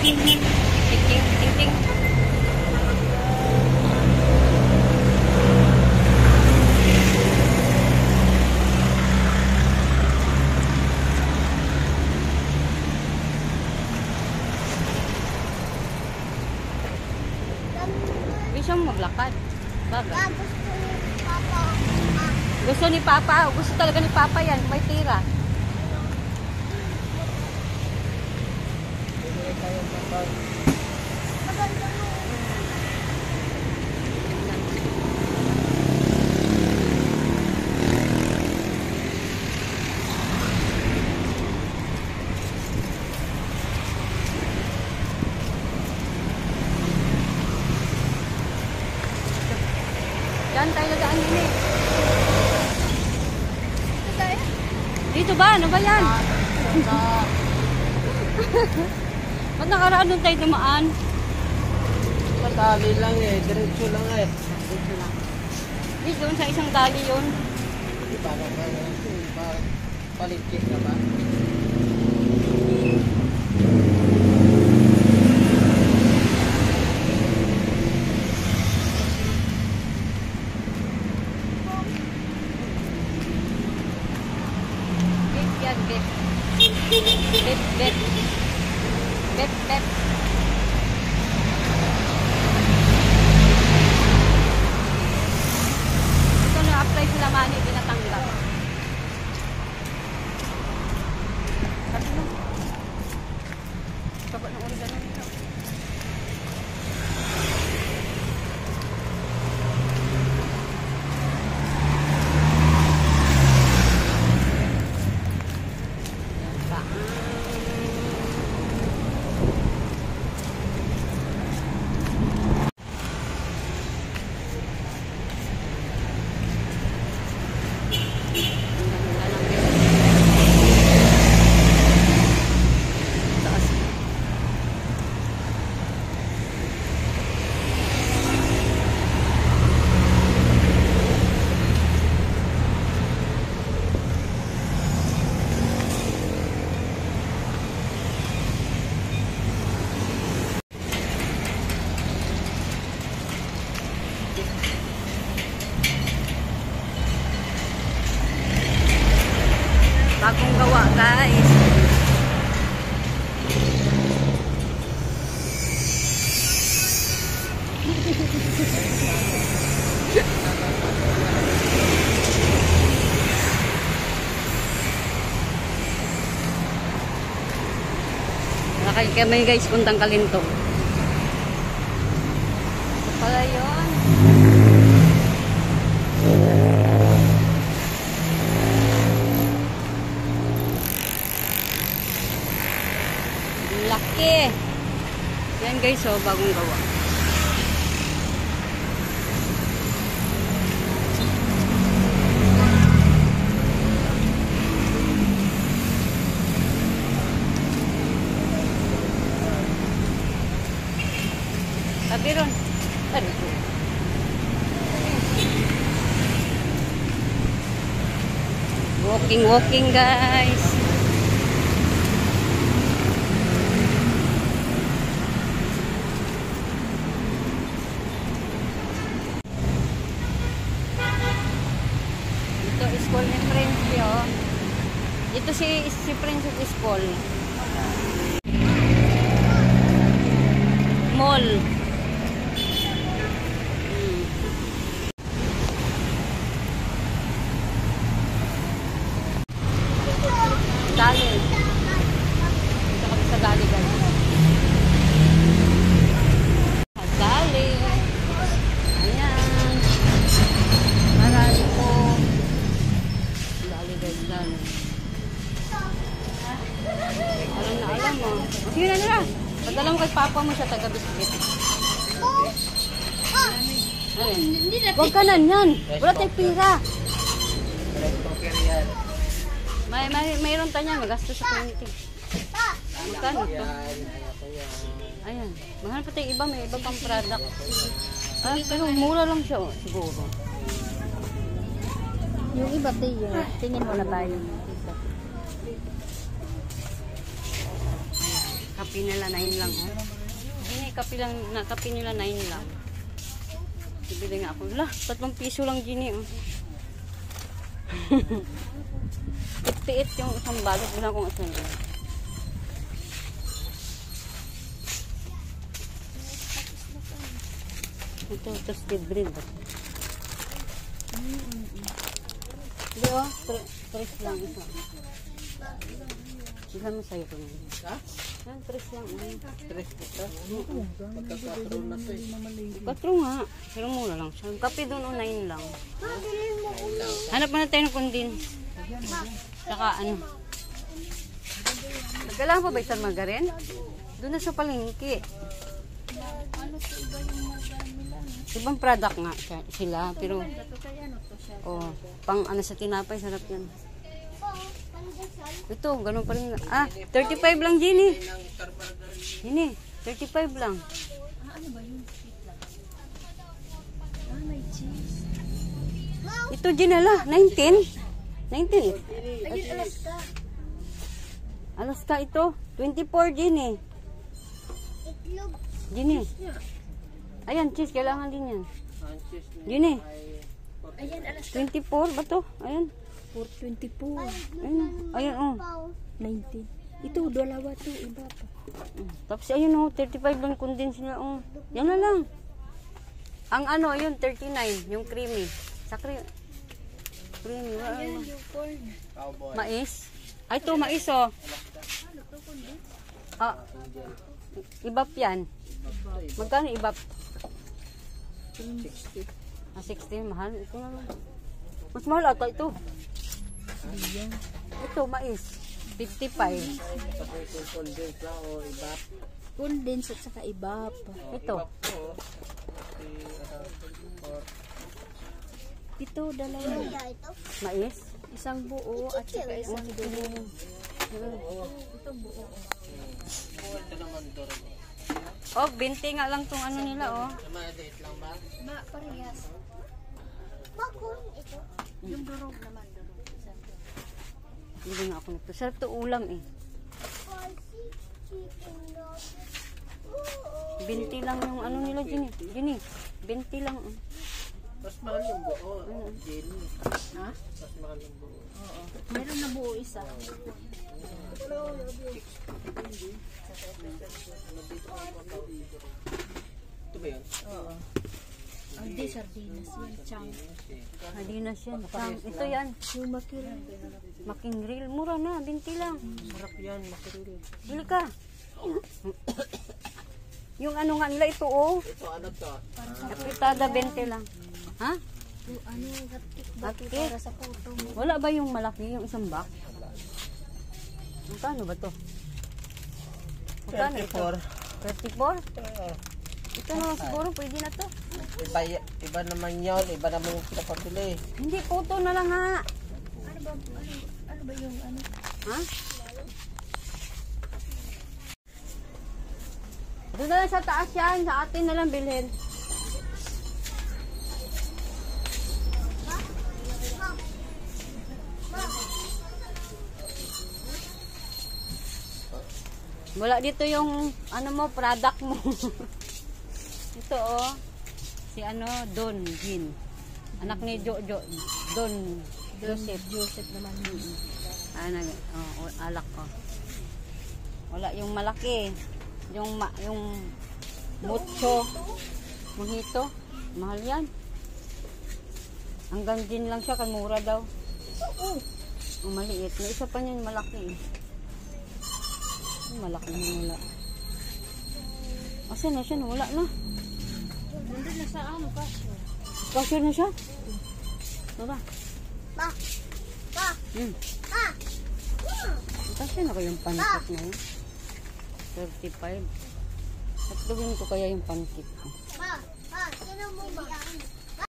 Ting, ting, ting, ting. Gusto mo maglakad? Bagay. Gusto ni Papa. Gusto talaga ni Papa yan. May tira. Diyan tayo nagaan din eh. Dito ba? Ano ba yan? Ba't nakaraan doon tayo dumaan? Dali lang eh. Diretso lang eh. Dito lang. Dito doon sa isang dali yun. Di ba palikit ka ba? Bet. Ito na-apply sila money, pinatanggap. Sabi mo. Kapag na ulit ganun ito. Bagong gawa, guys. Nakakay kami guys, puntang Kalinto. Ito pala yun. Laki. Yan guys, oh, bagong gawa. Sabi ron. Walking guys. School ni Princey, oh. Ito si Princess School. Mall. Dali. Ito kami sa Dali, guys. Dali. Ayan. Marami po. Dali. Alam na alam mo. Sige na. Padala mo kay Papa mo siya taga-biskit. Huwag ka na yan. Wala tayong pira. Mayroon tayo niyan. Magastos sa 20. Magkano to? Ayan. Mahal pa tayo iba. May iba pang product. Ah, pero mura lang siya. Siguro. Yung iba tayo. Tingin mo na tayo. Kape nila 9 lang, oh. Hindi, kape nila 9 lang. Bibili nga ako. Lah, 3 piso lang, Gini, oh. 58 yung isang balot. Wala kong asan yun. Ito, toasted bread. Hindi, oh. 3 lang isa. Isa mo sa'yo ko ngayon. Ha? Yan, 3 lang. Stress kita. Magka-4 na to eh. 4 nga. Pero mura lang siya. Kape doon, 9 lang. Hanap mo na tayo ng kondins. Saka ano. Nagkailangan pa ba isang margarin? Doon na sa palengke. Ibang product nga sila. Pero, oh, pang ano sa tinapay, sarap yan. Ito, ganun pa rin. 35 lang, Gini. Gini, 35 lang. Ano ba yun? May cheese. Ito, Ginala, 19. 19. Ayun, Alaska. Alaska ito, 24, Gini. Itlog. Gini. Ayan, cheese, kailangan din yan. Ang cheese niya Gini, ay Ayan, Alaska. 24 ba to? Ayan. 424. Ayan, oh. 90. Ito, dalawa to. Iba pa. Tapos ayun, oh, 35 lang condense nila, oh. Yan na lang. Ang ano, yun, 39, yung creamy. Sa creamy, wala ano. Yung corn. cowboy. Mais. Ay, ito, mais, oh. Ibap yan. Magkano ibap? 60. 60, mahal. Ito na lang. Mas mahal ata ito. Ito, mais. 55. Tapos yung condense lang o iba. Condense at saka iba pa. Ito. Ito, dalawa. Mais. Isang buo at saka isang dulo. Ito buo. Ito naman doon. Oh, 20 nga lang tong ano nila, oh. Date lang ba? Ma, parehas. Bakon ito. Yung durog naman, durog. Isang durog. Hindi nga ako nito. Sarap to ulam, eh. 20 lang yung ano nila, Gini. Gini, 20 lang. Oh. Mas mahal yung buo. Jenny. Ha? Mas mahal yung buo. Oo. Meron na buo isa. Ito ba yun? Oo. Hindi, sardinas. Yung chang. Halinas yan. Ito yan. Yung makil. Making grill. Mura na, 20 lang. Sarap yan, makiril. Bili ka. Yung ano nga nila, ito, oh. Ito ano to? Apritada, 20 lang. Ha? Yung ano, hotcake ba? Hotcake? Para sa photo mo. Wala ba yung malaki, yung isang box? Magkano ba to? Magkano ito? 34? Ito na siguro, pwede na to. Iba naman yun. Iba naman yung pinapabili. Hindi, photo na lang ha. Ano ba yung ano? Ha? Doon na lang sa taas yan. Sa atin na lang bilhin. Wala dito yung ano mo, product mo. Ito oh. Si ano, Don Gin. Anak ni Jojo. Don Joseph. Joseph naman. Ano, alak ko. Wala yung malaki. Yung mucho. Mojito. Mahal yan. Hanggang gin lang siya, kan mura daw. Ang maliit. May isa pa niyan malaki eh. Malaki na wala. Asa na siya? Wala na. Nandun na sa ano, kasyo. Cashier na siya? Baba. Pa! Pa! Pa! Cashier na kayong pancit na yun. 35. Tatluhin ko kaya yung pancit ko. Pa! Pa! Sino mo ba?